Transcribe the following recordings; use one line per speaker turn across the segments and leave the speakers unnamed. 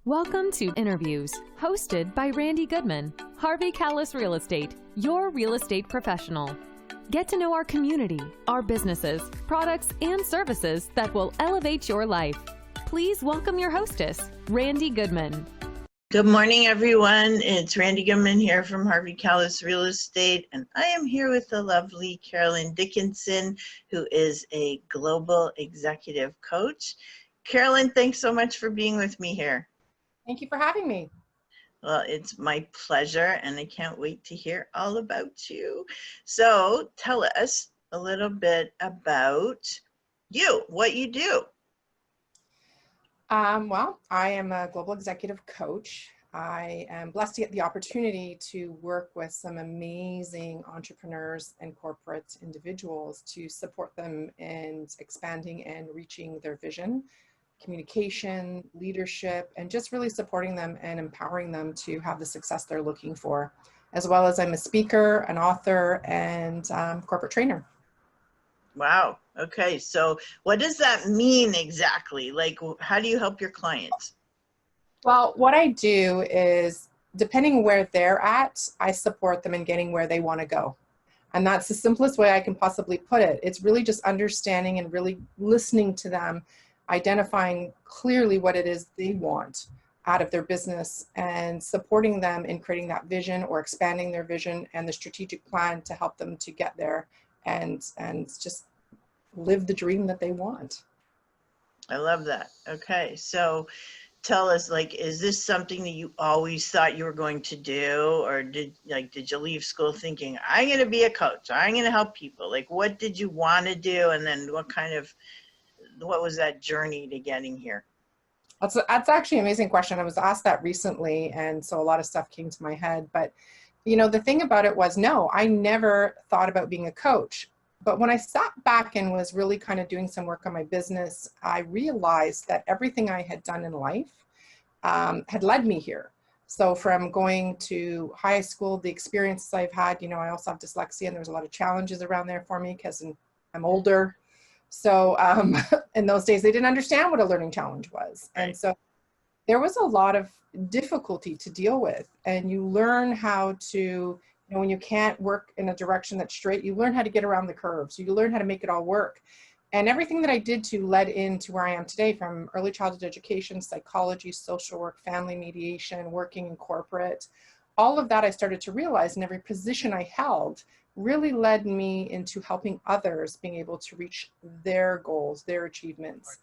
Welcome to Interviews, hosted by Randy Goodman, Harvey Callis Real Estate, your real estate professional. Get to know our community, our businesses, products, and services that will elevate your life. Please welcome your hostess, Randy Goodman.
Good morning, everyone. It's Randy Goodman here from Harvey Callis Real Estate, and I am here with the lovely Carolyn Dickinson, who is a global executive coach. Carolyn, thanks so much for being with me here.
Thank you for having me.
Well, it's my pleasure, and I can't wait to hear all about you. So tell us a little bit about you, what you do.
Well, I am a global executive coach. I am blessed to get the opportunity to work with some amazing entrepreneurs and corporate individuals to support them in expanding and reaching their vision, communication, leadership, and just really supporting them and empowering them to have the success they're looking for. As well as I'm a speaker, an author, and corporate trainer.
Wow. Okay. So what does that mean exactly? Like, how do you help your clients?
Well, what I do is, depending where they're at, I support them in getting where they want to go. And that's the simplest way I can possibly put it. It's really just understanding and really listening to them, identifying clearly what it is they want out of their business and supporting them in creating that vision or expanding their vision and the strategic plan to help them to get there and just live the dream that they want.
I love that. Okay. So tell us, like, is this something that you always thought you were going to do? Or did you leave school thinking, I'm going to be a coach, I'm going to help people? Like, what did you want to do? And then what was that journey to getting here?
That's actually an amazing question. I was asked that recently, and so a lot of stuff came to my head. But, you know, the thing about it was, no, I never thought about being a coach. But when I sat back and was really kind of doing some work on my business, I realized that everything I had done in life had led me here. So from going to high school, the experiences I've had, you know, I also have dyslexia, and there's a lot of challenges around there for me because I'm older. So in those days, they didn't understand what a learning challenge was.
Right.
And so there was a lot of difficulty to deal with. And you learn how to, you know, when you can't work in a direction that's straight, you learn how to get around the curves. So you learn how to make it all work. And everything that I did to led into where I am today, from early childhood education, psychology, social work, family mediation, working in corporate, all of that I started to realize, and every position I held really led me into helping others being able to reach their goals, their achievements.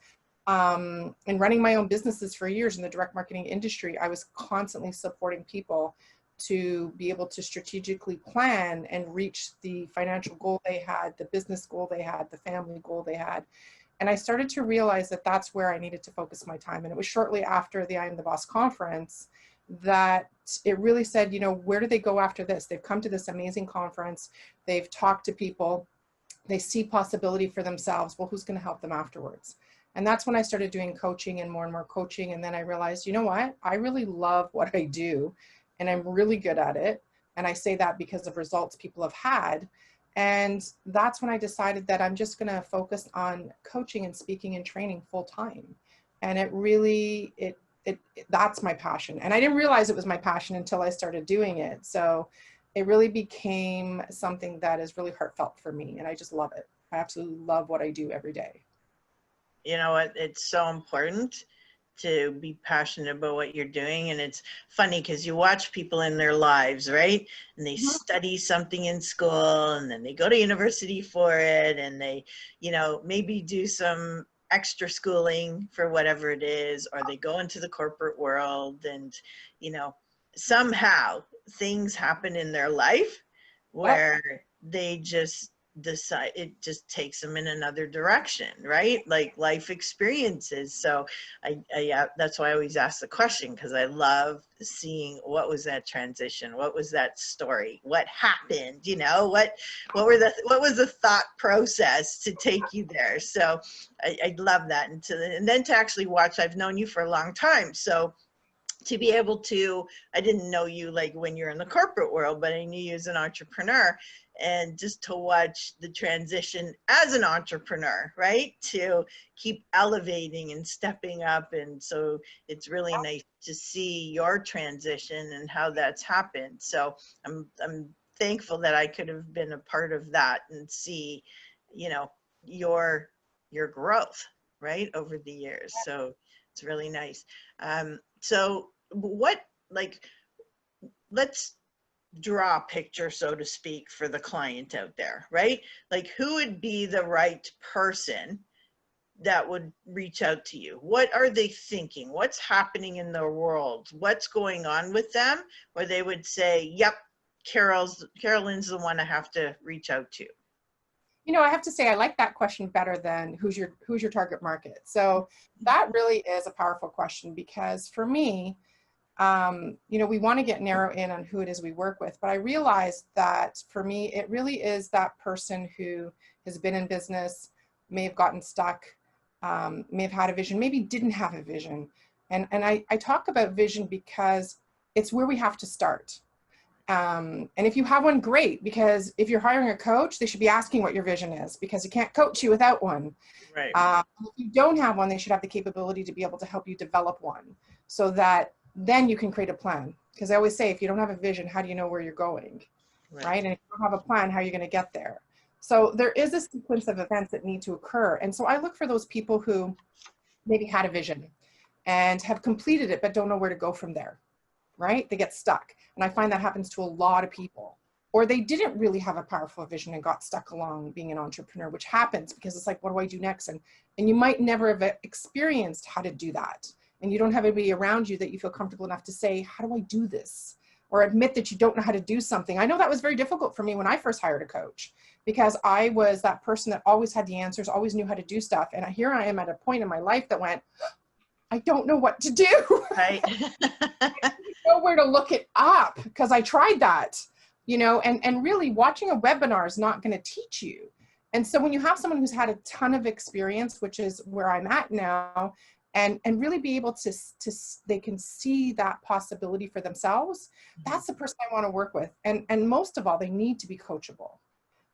And running my own businesses for years in the direct marketing industry, I was constantly supporting people to be able to strategically plan and reach the financial goal they had, the business goal they had, the family goal they had. And I started to realize that that's where I needed to focus my time. And it was shortly after the I Am the Boss conference that it really said, you know, where do they go after this? They've come to this amazing conference. They've talked to people. They see possibility for themselves. Well, who's going to help them afterwards? And that's when I started doing coaching and more coaching. And then I realized, you know what? I really love what I do, and I'm really good at it. And I say that because of results people have had. And that's when I decided that I'm just going to focus on coaching and speaking and training full time. And it really, that's my passion. And I didn't realize it was my passion until I started doing it. So it really became something that is really heartfelt for me. And I just love it. I absolutely love what I do every day.
You know what? It's so important to be passionate about what you're doing. And it's funny because you watch people in their lives, right? And they study something in school, and then they go to university for it, and they, you know, maybe do some extra schooling for whatever it is, or they go into the corporate world, and, you know, somehow things happen in their life where they just decide, it just takes them in another direction, right? Like life experiences. So I that's why I always ask the question, because I love seeing what was that transition, what was that story, what happened, you know, what was the thought process to take you there. So I love that. And then to actually watch, I've known you for a long time, so to be able to, I didn't know you like when you're in the corporate world, but I knew you as an entrepreneur, and just to watch the transition as an entrepreneur, right? To keep elevating and stepping up. And so it's really nice to see your transition and how that's happened. So I'm thankful that I could have been a part of that and see, you know, your growth, right, over the years. So it's really nice. So what, like, let's draw a picture, so to speak, for the client out there, right? Like, who would be the right person that would reach out to you? What are they thinking? What's happening in their world? What's going on with them? Where they would say, yep, Carolyn's the one I have to reach out to.
You know, I have to say, I like that question better than who's your target market. So that really is a powerful question, because for me, you know, we want to get narrow in on who it is we work with, but I realized that for me, it really is that person who has been in business, may have gotten stuck, may have had a vision, maybe didn't have a vision. And I talk about vision because it's where we have to start. And if you have one, great, because if you're hiring a coach, they should be asking what your vision is, because you can't coach you without one.
Right.
If you don't have one, they should have the capability to be able to help you develop one, so that then you can create a plan. Because I always say, if you don't have a vision, how do you know where you're going? Right? And if you don't have a plan, how are you going to get there? So there is a sequence of events that need to occur. And so I look for those people who maybe had a vision and have completed it, but don't know where to go from there. Right? They get stuck. And I find that happens to a lot of people. Or they didn't really have a powerful vision and got stuck along being an entrepreneur, which happens because it's like, what do I do next? And you might never have experienced how to do that. And you don't have anybody around you that you feel comfortable enough to say, how do I do this? Or admit that you don't know how to do something. I know that was very difficult for me when I first hired a coach, because I was that person that always had the answers, always knew how to do stuff. And here I am at a point in my life that went, I don't know what to do.
Right.
I didn't know where to look it up, because I tried that, you know, and really watching a webinar is not going to teach you. And so when you have someone who's had a ton of experience, which is where I'm at now, and really be able to they can see that possibility for themselves, that's the person I want to work with. And most of all, they need to be coachable.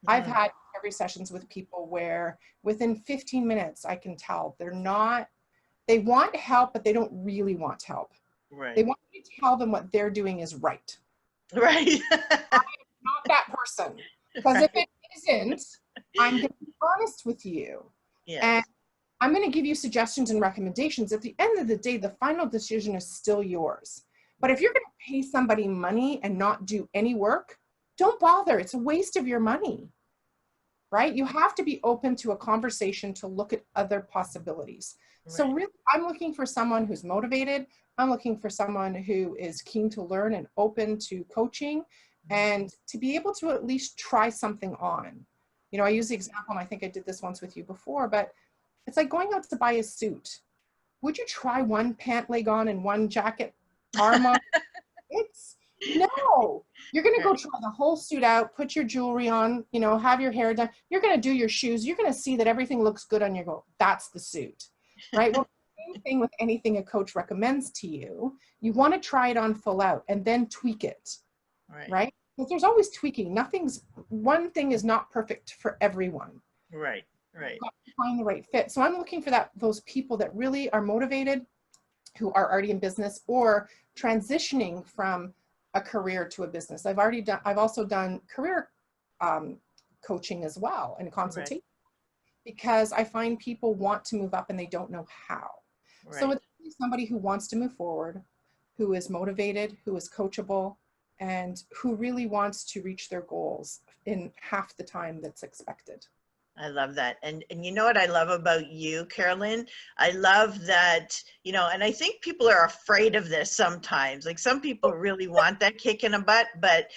Yeah. I've had every sessions with people where within 15 minutes, I can tell they want help, but they don't really want help.
Right.
They want you to tell them what they're doing is right.
Right.
I'm not that person. Because if it isn't, I'm going to be honest with you.
Yes.
And I'm going to give you suggestions and recommendations. At the end of the day, the final decision is still yours. But if you're going to pay somebody money and not do any work, don't bother. It's a waste of your money, right? You have to be open to a conversation to look at other possibilities. Right. So really, I'm looking for someone who's motivated. I'm looking for someone who is keen to learn and open to coaching, and to be able to at least try something on. You know, I use the example, and I think I did this once with you before, but it's like going out to buy a suit. Would you try one pant leg on and one jacket arm on? No. You're going to go try the whole suit out, put your jewelry on, you know, have your hair done. You're going to do your shoes. You're going to see that everything looks good on you. Go, that's the suit, right? Well, same thing with anything a coach recommends to you. You want to try it on full out and then tweak it, right? Because there's always tweaking. One thing is not perfect for everyone.
Right. Right.
You've got to find the right fit. So I'm looking for those people that really are motivated, who are already in business or transitioning from a career to a business. I've also done career coaching as well, and consultation, because I find people want to move up and they don't know how. Right. So it's somebody who wants to move forward, who is motivated, who is coachable, and who really wants to reach their goals in half the time that's expected.
I love that. And you know what I love about you, Carolyn? I love that, you know, and I think people are afraid of this sometimes. Like, some people really want that kick in the butt, but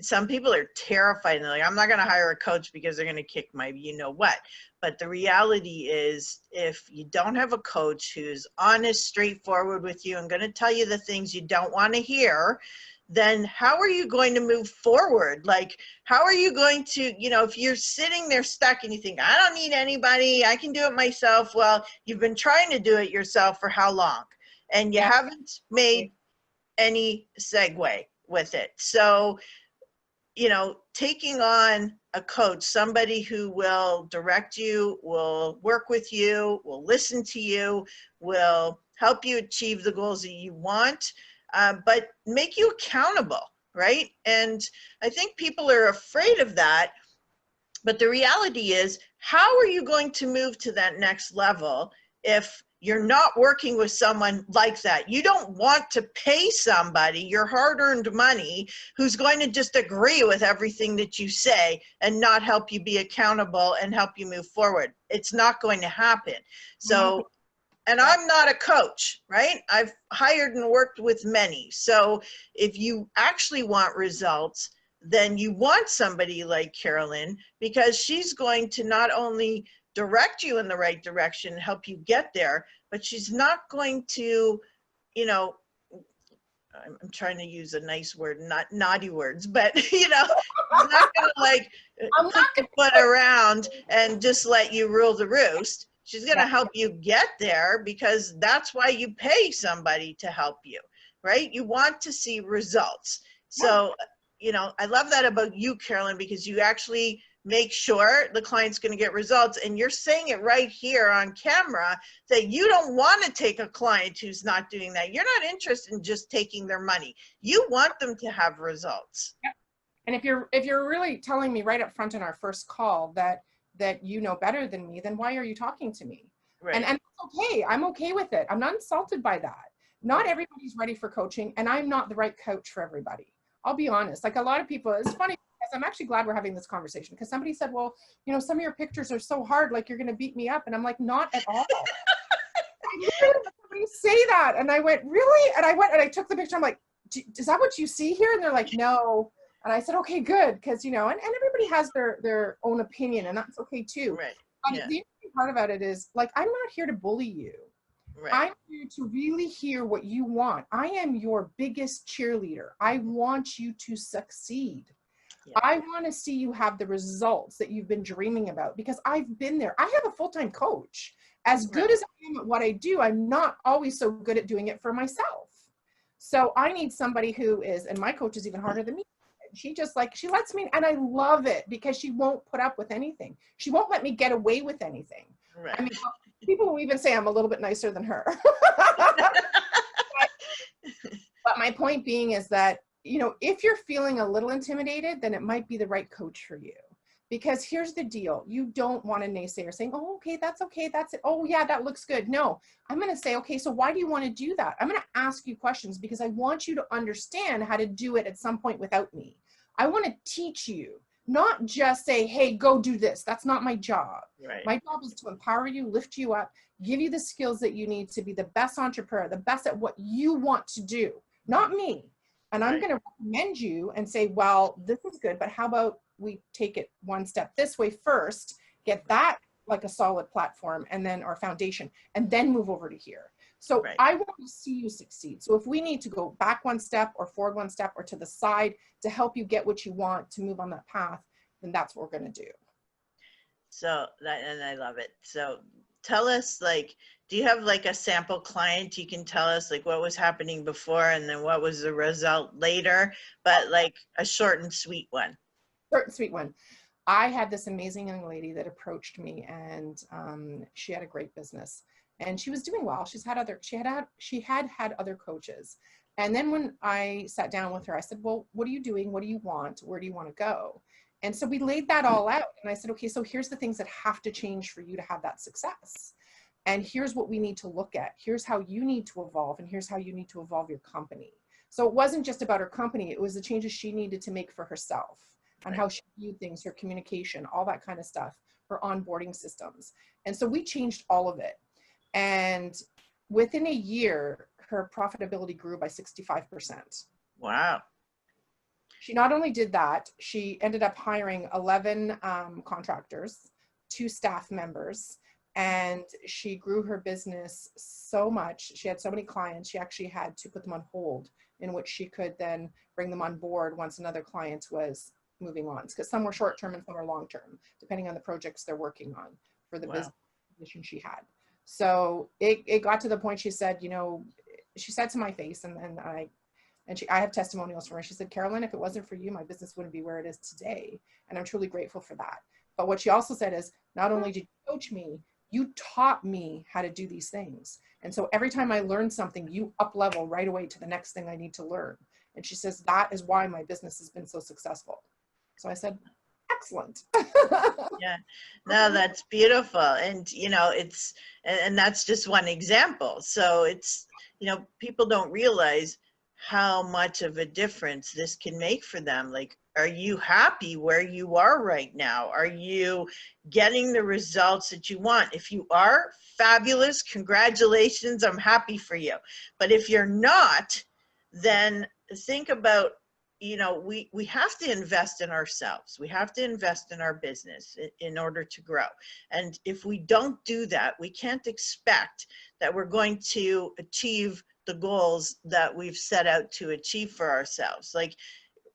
some people are terrified. And they're like, I'm not going to hire a coach because they're going to kick my you know what. But the reality is, if you don't have a coach who's honest, straightforward with you and going to tell you the things you don't want to hear, then how are you going to move forward? Like, how are you going to, you know, if you're sitting there stuck and you think, I don't need anybody, I can do it myself. Well, you've been trying to do it yourself for how long? And you haven't made any segue with it. So, you know, taking on a coach, somebody who will direct you, will work with you, will listen to you, will help you achieve the goals that you want, but make you accountable, right? And I think people are afraid of that. But the reality is, how are you going to move to that next level if you're not working with someone like that? You don't want to pay somebody your hard-earned money who's going to just agree with everything that you say and not help you be accountable and help you move forward. It's not going to happen. So, and I'm not a coach, right? I've hired and worked with many. So if you actually want results, then you want somebody like Carolyn, because she's going to not only direct you in the right direction, help you get there, but she's not going to, you know, I'm trying to use a nice word, not naughty words, but you know, she's not going to like put the foot around and just let you rule the roost. She's going to help you get there, because that's why you pay somebody to help you, right? You want to see results. So, you know, I love that about you, Carolyn, because you actually make sure the client's going to get results. And you're saying it right here on camera that you don't want to take a client who's not doing that. You're not interested in just taking their money. You want them to have results.
Yep. And if you're really telling me right up front in our first call that you know better than me, then why are you talking to me?
Right.
And it's okay. I'm okay with it. I'm not insulted by that. Not everybody's ready for coaching, and I'm not the right coach for everybody. I'll be honest. Like, a lot of people, it's funny because I'm actually glad we're having this conversation, because somebody said, well, you know, some of your pictures are so hard, like you're going to beat me up. And I'm like, not at all. I literally had somebody say that. And I went, really? And I went and I took the picture. I'm like, is that what you see here? And they're like, no. And I said, okay, good. Because, you know, and everybody has their own opinion, and that's okay too.
Right.
But the interesting part about it is, like, I'm not here to bully you.
Right.
I'm here to really hear what you want. I am your biggest cheerleader. I want you to succeed. Yeah. I want to see you have the results that you've been dreaming about, because I've been there. I have a full-time coach. As good as I am at what I do, I'm not always so good at doing it for myself. So I need somebody who is, and my coach is even harder than me. She just, like, she lets me, and I love it, because she won't put up with anything. She won't let me get away with anything. Right. I mean, people will even say I'm a little bit nicer than her. But my point being is that, you know, if you're feeling a little intimidated, then it might be the right coach for you. Because here's the deal. You don't want a naysayer saying, oh, okay, that's it. Oh, yeah, that looks good. No, I'm going to say, okay, so why do you want to do that? I'm going to ask you questions, because I want you to understand how to do it at some point without me. I want to teach you, not just say, hey, go do this. That's not my job. Right. My job is to empower you, lift you up, give you the skills that you need to be the best entrepreneur, the best at what you want to do, not me. And I'm going to recommend you and say, well, this is good, but how about we take it one step this way first, get that like a solid platform, and then our foundation, and then move over to here. So I want to see you succeed. So if we need to go back one step or forward one step or to the side to help you get what you want to move on that path, then that's what we're going to do.
So that, and I love it. So tell us, like, do you have like a sample client you can tell us, like, what was happening before and then what was the result later, but like a short and sweet one?
Short and sweet one. I had this amazing young lady that approached me, and she had a great business, and she was doing well. She had had other coaches. And then when I sat down with her, I said, well, what are you doing? What do you want? Where do you want to go? And so we laid that all out. And I said, okay, so here's the things that have to change for you to have that success. And here's what we need to look at. Here's how you need to evolve. And here's how you need to evolve your company. So it wasn't just about her company. It was the changes she needed to make for herself, on how she viewed things, her communication, all that kind of stuff, her onboarding systems. And so we changed all of it. And within a year, her profitability grew by 65%.
Wow.
She not only did that, she ended up hiring 11 contractors, 2 staff members, and she grew her business so much. She had so many clients, she actually had to put them on hold, in which she could then bring them on board once another client was moving on, because some were short-term and some were long-term, depending on the projects they're working on for the business position she had. So it got to the point, she said, you know, she said to my face, and then And I have testimonials from her. She said, Carolyn, if it wasn't for you, my business wouldn't be where it is today. And I'm truly grateful for that. But what she also said is, not only did you coach me, you taught me how to do these things. And so every time I learn something, you up level right away to the next thing I need to learn. And she says, that is why my business has been so successful. So I said, excellent.
Yeah, no, that's beautiful. And, you know, and that's just one example. So it's, you know, people don't realize how much of a difference this can make for them. Like, are you happy where you are right now? Are you getting the results that you want? If you are, fabulous, congratulations, I'm happy for you. But if you're not, then think about, you know, we have to invest in ourselves. We have to invest in our business in order to grow. And if we don't do that, we can't expect that we're going to achieve the goals that we've set out to achieve for ourselves. Like,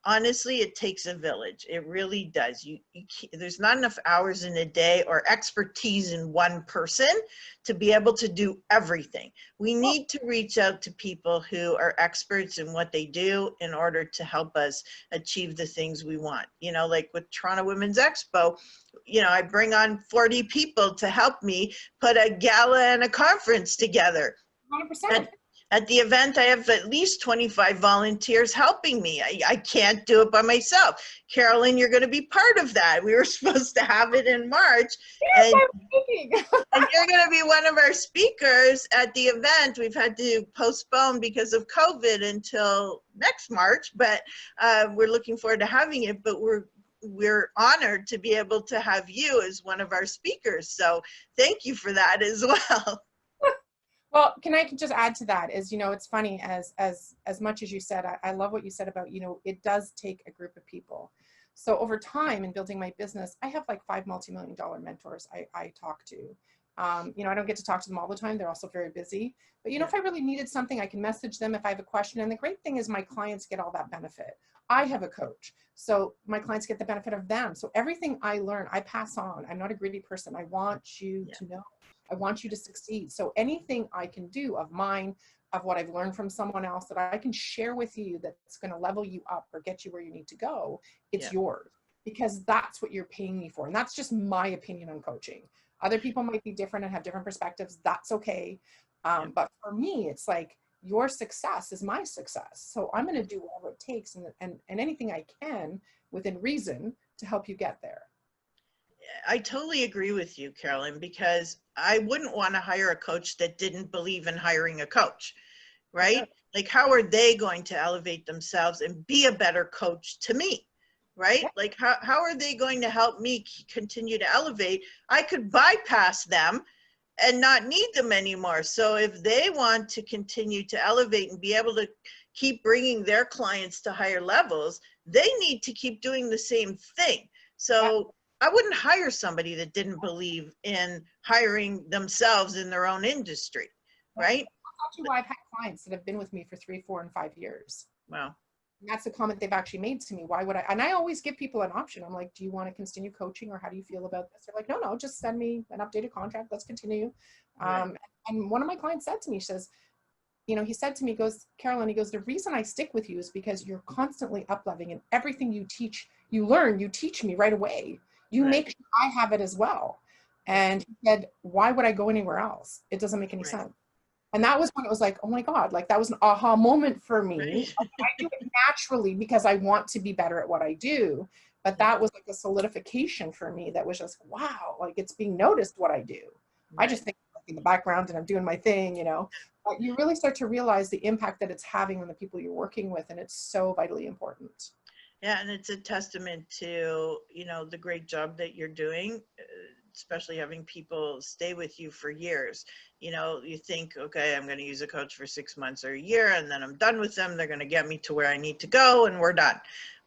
honestly, it takes a village. It really does. There's not enough hours in a day or expertise in one person to be able to do everything. We need to reach out to people who are experts in what they do in order to help us achieve the things we want. You know, like with Toronto Women's Expo, you know, I bring on 40 people to help me put a gala and a conference together.
100%.
At the event, I have at least 25 volunteers helping me. I can't do it by myself. Carolyn, you're going to be part of that. We were supposed to have it in March.
Yes,
and you're going to be one of our speakers at the event. We've had to postpone because of COVID until next March, but we're looking forward to having it. But we're honored to be able to have you as one of our speakers. So thank you for that as well.
Well, can I just add to that is, you know, it's funny as much as you said, I love what you said about, you know, it does take a group of people. So over time in building my business, I have like 5 multi-million-dollar mentors I talk to. You know, I don't get to talk to them all the time. They're also very busy, but you know, if I really needed something, I can message them if I have a question. And the great thing is my clients get all that benefit. I have a coach, so my clients get the benefit of them. So everything I learn, I pass on. I'm not a greedy person. I want you to know. I want you to succeed. So anything I can do of mine, of what I've learned from someone else that I can share with you that's going to level you up or get you where you need to go, it's yours, because that's what you're paying me for. And that's just my opinion on coaching. Other people might be different and have different perspectives. That's okay. But for me, it's like your success is my success. So I'm going to do whatever it takes and anything I can within reason to help you get there.
I totally agree with you, Carolyn, because I wouldn't want to hire a coach that didn't believe in hiring a coach, right? Yeah. Like, how are they going to elevate themselves and be a better coach to me, right? Yeah. Like, how are they going to help me continue to elevate? I could bypass them and not need them anymore. So if they want to continue to elevate and be able to keep bringing their clients to higher levels, they need to keep doing the same thing. So I wouldn't hire somebody that didn't believe in hiring themselves in their own industry, right?
That's actually why I've had clients that have been with me for 3, 4, and 5 years.
Wow.
And that's a comment they've actually made to me. Why would I? And I always give people an option. I'm like, do you want to continue coaching, or how do you feel about this? They're like, no, just send me an updated contract. Let's continue. Right. And one of my clients said to me, he says, you know, he said to me, he goes, Carolyn, he goes, the reason I stick with you is because you're constantly up-leveling, and everything you teach, you learn, you teach me right away. You make sure I have it as well. And he said, why would I go anywhere else? It doesn't make any sense. And that was when it was like, oh my God, like that was an aha moment for me. I do it naturally because I want to be better at what I do. But that was like a solidification for me that was just, wow, like it's being noticed what I do. I just think in the background and I'm doing my thing, you know, but you really start to realize the impact that it's having on the people you're working with. And it's so vitally important.
Yeah, and it's a testament to, you know, the great job that you're doing, especially having people stay with you for years. You know, you think, okay, I'm going to use a coach for 6 months or a year, and then I'm done with them. They're going to get me to where I need to go, and we're done.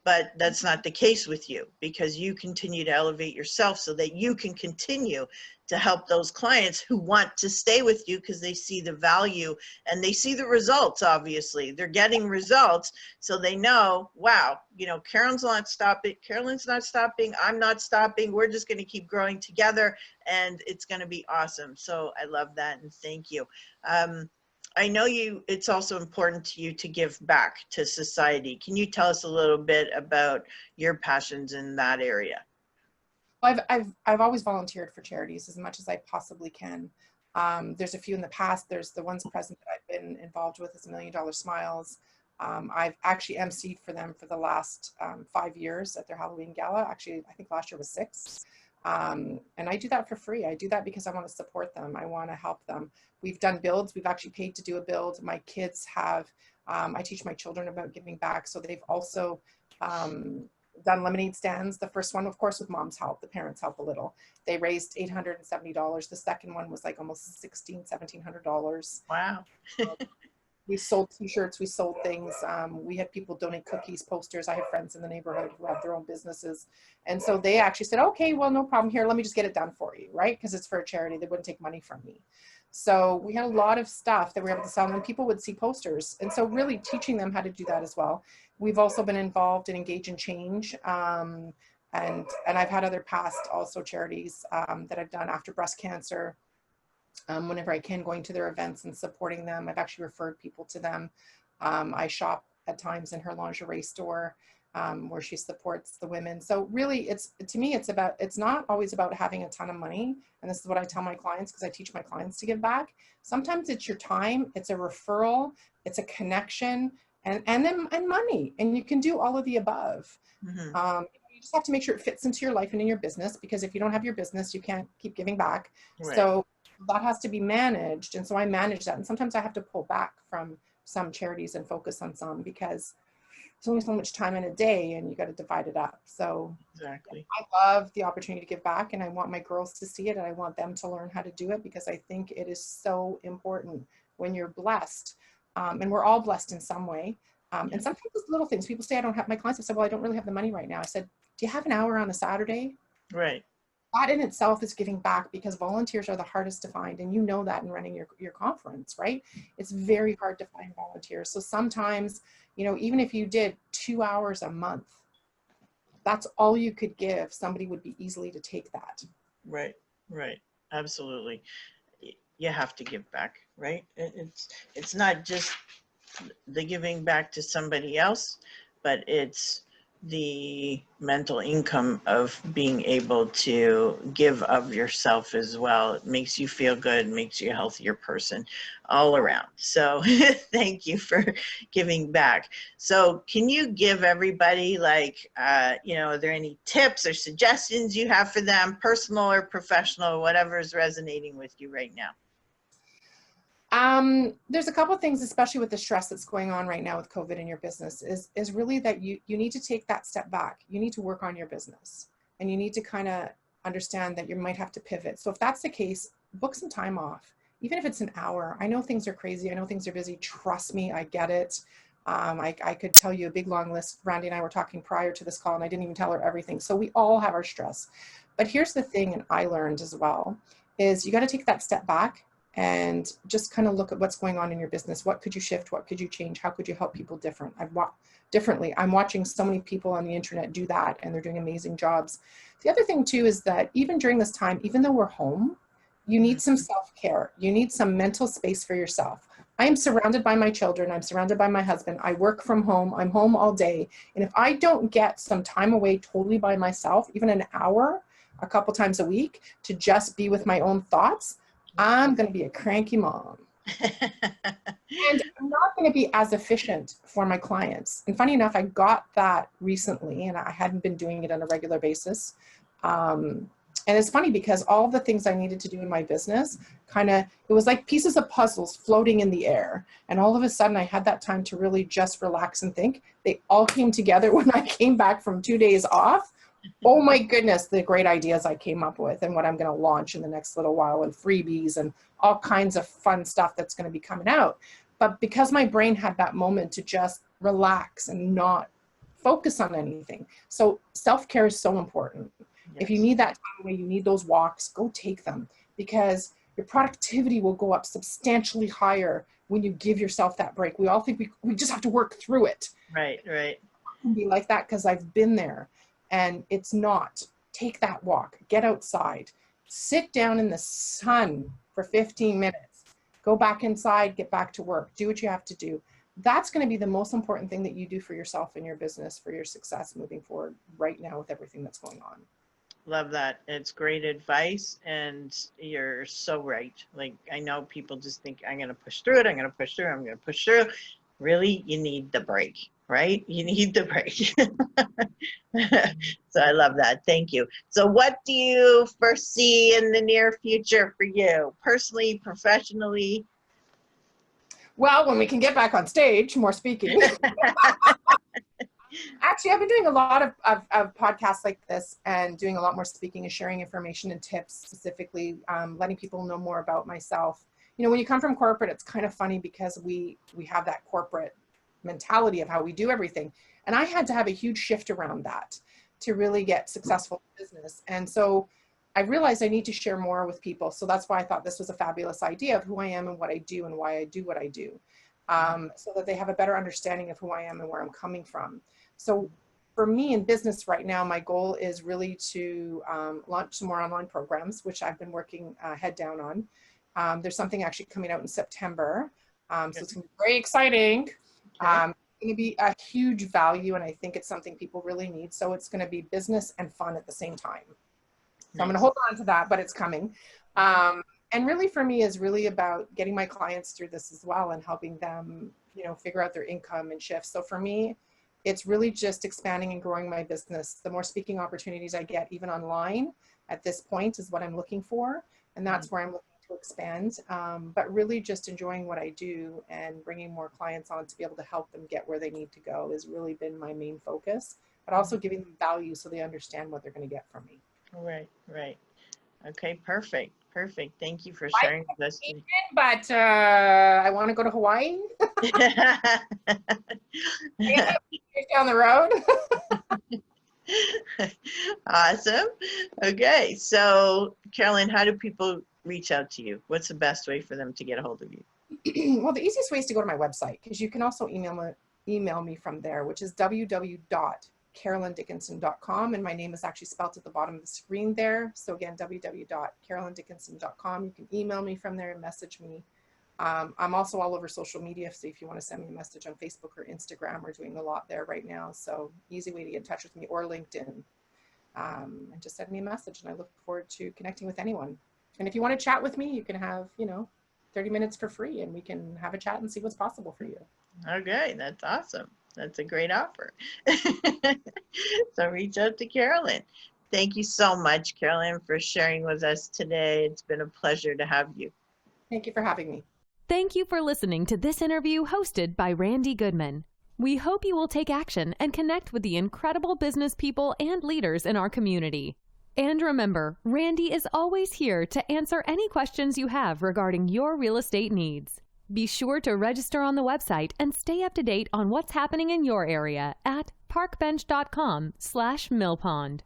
But that's not the case with you, because you continue to elevate yourself so that you can continue to help those clients who want to stay with you because they see the value and they see the results. Obviously, they're getting results, so they know, wow, you know, Carolyn's not stopping, I'm not stopping, we're just going to keep growing together, and it's going to be awesome. So I love that, and thank you. I know it's also important to you to give back to society. Can you tell us a little bit about your passions in that area?
I've always volunteered for charities as much as I possibly can. There's a few in the past. There's the ones present that I've been involved with is $1 Million Smiles. I've actually emceed for them for the last 5 years at their Halloween gala. Actually, I think last year was 6. And I do that for free. I do that because I want to support them. I want to help them. We've done builds. We've actually paid to do a build. My kids have, I teach my children about giving back. So they've also done lemonade stands. The first one, of course, with mom's help, the parents help a little. They raised $870. The second one was like almost $1,700.
Wow.
We sold t-shirts, we sold things. We had people donate cookies, posters. I have friends in the neighborhood who have their own businesses. And so they actually said, okay, well, no problem here. Let me just get it done for you, right? Because it's for a charity. They wouldn't take money from me. So we had a lot of stuff that we were able to sell, and people would see posters. And so really teaching them how to do that as well. We've also been involved in Engage in Change. And I've had other past also charities that I've done after breast cancer. Whenever I can, going to their events and supporting them. I've actually referred people to them. I shop at times in her lingerie store where she supports the women. So really, to me, it's not always about having a ton of money. And this is what I tell my clients, because I teach my clients to give back. Sometimes it's your time, it's a referral, it's a connection, and money. And you can do all of the above. Mm-hmm. You just have to make sure it fits into your life and in your business, because if you don't have your business, you can't keep giving back. Right. So that has to be managed. And so I manage that. And sometimes I have to pull back from some charities and focus on some, because there's only so much time in a day and you got to divide it up. So
exactly.
I love the opportunity to give back, and I want my girls to see it, and I want them to learn how to do it, because I think it is so important when you're blessed. And we're all blessed in some way. And sometimes it's little things. People say, my clients have said, well, I don't really have the money right now. I said, do you have an hour on a Saturday?
Right.
That in itself is giving back, because volunteers are the hardest to find. And you know that in running your conference, right? It's very hard to find volunteers. So sometimes, even if you did 2 hours a month, that's all you could give. Somebody would be easily to take that.
Right. Absolutely. You have to give back, right? It's not just the giving back to somebody else, but it's the mental income of being able to give of yourself as well. It makes you feel good, makes you a healthier person all around. So thank you for giving back. So can you give everybody, are there any tips or suggestions you have for them, personal or professional, whatever is resonating with you right now?
There's a couple of things, especially with the stress that's going on right now with COVID in your business, is really that you need to take that step back. You need to work on your business, and you need to kind of understand that you might have to pivot. So if that's the case, book some time off, even if it's an hour. I know things are crazy. I know things are busy. Trust me, I get it. I could tell you a big long list. Randy and I were talking prior to this call, and I didn't even tell her everything. So we all have our stress. But here's the thing, and I learned as well, is you got to take that step back and just kind of look at what's going on in your business. What could you shift? What could you change? How could you help people differently? I'm watching so many people on the internet do that, and they're doing amazing jobs. The other thing too is that even during this time, even though we're home, you need some self-care. You need some mental space for yourself. I am surrounded by my children. I'm surrounded by my husband. I work from home. I'm home all day. And if I don't get some time away totally by myself, even an hour, a couple times a week, to just be with my own thoughts, I'm going to be a cranky mom. And I'm not going to be as efficient for my clients. And funny enough, I got that recently, and I hadn't been doing it on a regular basis. And it's funny because all the things I needed to do in my business, it was like pieces of puzzles floating in the air. And all of a sudden I had that time to really just relax and think. They all came together when I came back from 2 days off. Oh my goodness, the great ideas I came up with and what I'm going to launch in the next little while, and freebies and all kinds of fun stuff that's going to be coming out. But because my brain had that moment to just relax and not focus on anything. So self-care is so important. Yes. If you need that time away, you need those walks, go take them, because your productivity will go up substantially higher when you give yourself that break. We all think we just have to work through it.
Right.
It can be like that because I've been there. And it's not. Take that walk, get outside, sit down in the sun for 15 minutes, Go back inside, get back to work, do what you have to do. That's going to be the most important thing that you do for yourself and your business for your success moving forward right now with everything that's going on.
Love that. It's great advice, and you're so right. Like, I know people just think, I'm going to push through it. I'm going to push through. I'm going to push through. Really, you need the break, right? You need the break. So I love that. Thank you. So what do you foresee in the near future for you, personally, professionally?
Well, when we can get back on stage, more speaking. Actually, I've been doing a lot of podcasts like this and doing a lot more speaking and sharing information and tips, specifically letting people know more about myself. You know, when you come from corporate, it's kind of funny because we have that corporate mentality of how we do everything. And I had to have a huge shift around that to really get successful in business. And so I realized I need to share more with people. So that's why I thought this was a fabulous idea of who I am and what I do and why I do what I do, so that they have a better understanding of who I am and where I'm coming from. So for me in business right now, my goal is really to launch some more online programs, which I've been working head down on. There's something actually coming out in September. So it's going to be very exciting.
Okay.
It's going to be a huge value, and I think it's something people really need. So it's going to be business and fun at the same time. So I'm going to hold on to that, but it's coming. And really for me is really about getting my clients through this as well and helping them, you know, figure out their income and shifts. So for me, it's really just expanding and growing my business. The more speaking opportunities I get, even online at this point, is what I'm looking for. And that's where I'm looking to expand. But really just enjoying what I do and bringing more clients on to be able to help them get where they need to go has really been my main focus, but also giving them value so they understand what they're going to get from me.
Right, right. Okay, perfect, perfect. Thank you for sharing with us.
But I want to go to Hawaii. Down the road.
Awesome. Okay, so Carolyn, how do people reach out to you? What's the best way for them to get a hold of you?
Well, the easiest way is to go to my website, because you can also email me from there, which is www.carolyndickinson.com, and my name is actually spelled at the bottom of the screen there. So again, www.carolyndickinson.com. You can email me from there and message me. I'm also all over social media, so if you want to send me a message on Facebook or Instagram, we're doing a lot there right now. So easy way to get in touch with me, or LinkedIn. And just send me a message, and I look forward to connecting with anyone. And if you want to chat with me, you can have, 30 minutes for free, and we can have a chat and see what's possible for you.
Okay, that's awesome. That's a great offer. So reach out to Carolyn. Thank you so much, Carolyn, for sharing with us today. It's been a pleasure to have you.
Thank you for having me.
Thank you for listening to this interview hosted by Randy Goodman. We hope you will take action and connect with the incredible business people and leaders in our community. And remember, Randy is always here to answer any questions you have regarding your real estate needs. Be sure to register on the website and stay up to date on what's happening in your area at parkbench.com/millpond.